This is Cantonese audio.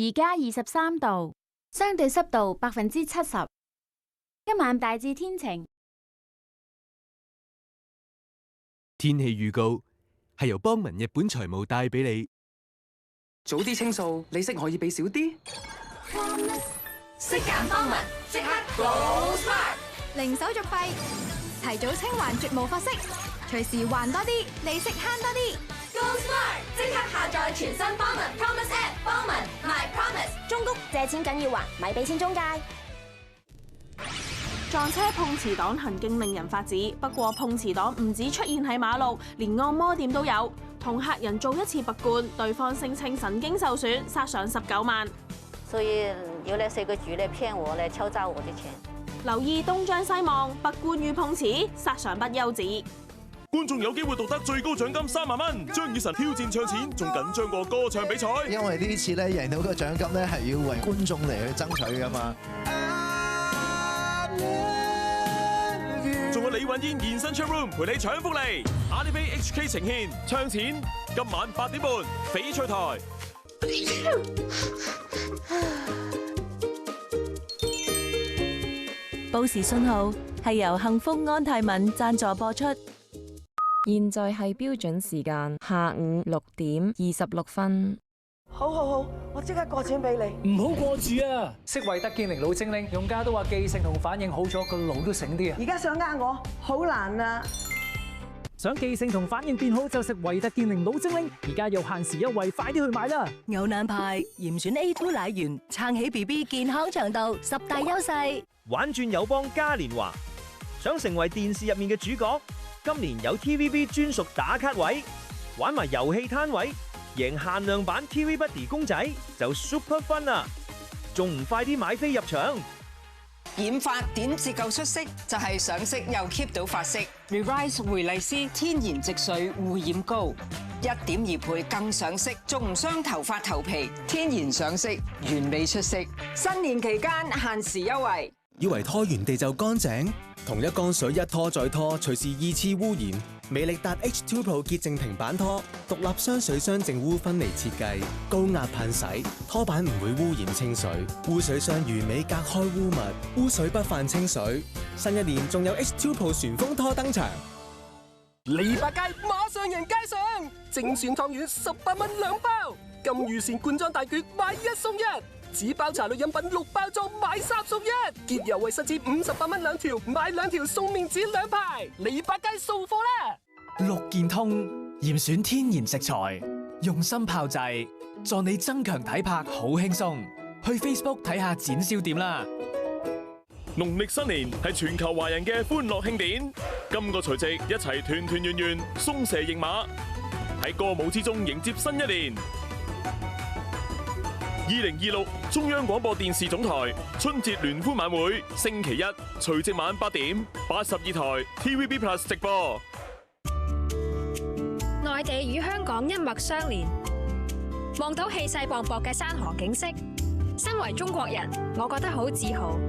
而家23度，相對濕度70%。今晚大致天晴。天氣預告係由邦民日本財務帶俾你。早啲清數，利息可以俾少啲。識揀邦民，即刻 Go Smart， 零手續費，提早清還絕無罰息，隨時還多啲，利息慳多啲。Go Smart， 即刻下載全新邦民 Promise App， 邦民 My Promise。中谷借錢緊要還，咪俾錢中介。撞車碰瓷黨行徑令人髮指，不過碰瓷黨唔止出現喺馬路，連按摩店都有。同客人做一次拔罐，對方聲稱神經受損，殺上19萬。所以有那4個局嚟騙我，嚟敲詐我的錢。留意東張西望，拔罐與碰瓷，殺上不休止。觀眾有機會奪得最高獎金3萬蚊，張雨晨挑戰唱錢，仲緊張過歌唱比賽。因為呢次咧贏到個獎金咧係要為觀眾嚟去爭取噶嘛。仲有李允嫣現身 chat room 陪你搶福利。阿里 pay HK 呈獻唱錢，今晚8點半翡翠台。報時信號係由幸福安泰敏贊助播出。現在係標準時間下午6點26分。好，我即刻過錢俾你。唔好過住啊！識惠德健靈腦精靈，用家都話記性同反應好咗，個腦都醒啲啊！而家想呃我，好難啊！想記性同反應變好就食惠德健靈腦精靈，而家有限時優惠，快啲去買啦！牛腩牌嚴選 A2 奶源，撐起 BB 健康腸道，10大優勢。玩轉友邦嘉年華，想成為電視入面嘅主角？今年有 TVB 專屬打卡位，玩埋遊戲攤位，贏限量版 TV Buddy 公仔就 super fun 啊！仲唔快啲買飛入場？染髮點至夠出色？就係上色又 keep 到髮色。Revise 回麗絲天然植萃護染膏，1.2倍更上色，仲唔傷頭髮頭皮，天然上色，完美出色。新年期間限時優惠。以為拖完地就乾淨？同一缸水一拖再拖，隨時2次污染。美力達 H2 Pro 潔淨平板拖，獨立雙水雙淨污分離設計，高壓噴洗，拖板唔會污染清水，污水箱完美隔開污物，污水不犯清水。新一年仲有 H2 Pro 旋風拖登場。利百佳馬上贏街上，精選湯圓18蚊2包，金御膳罐裝大卷買1送1。紙包茶類飲品6包裝買3送1，潔柔衛生紙58蚊2條，買2條送面紙2排，利百佳掃貨啦！6件通嚴選天然食材，用心炮製，助你增強體魄，好輕鬆。去 Facebook 睇下展銷點啦！農曆新年係全球華人嘅歡樂慶典，今個除夕一齊團團圓圓，鬆蛇迎馬，喺歌舞之中迎接新一年。2026中央廣播電視總台春節聯歡晚會，星期一除夕晚8點，82台 TVB Plus 直播。內地與香港一脈相連，望到氣勢磅礴嘅山河景色，身為中國人，我覺得好自豪。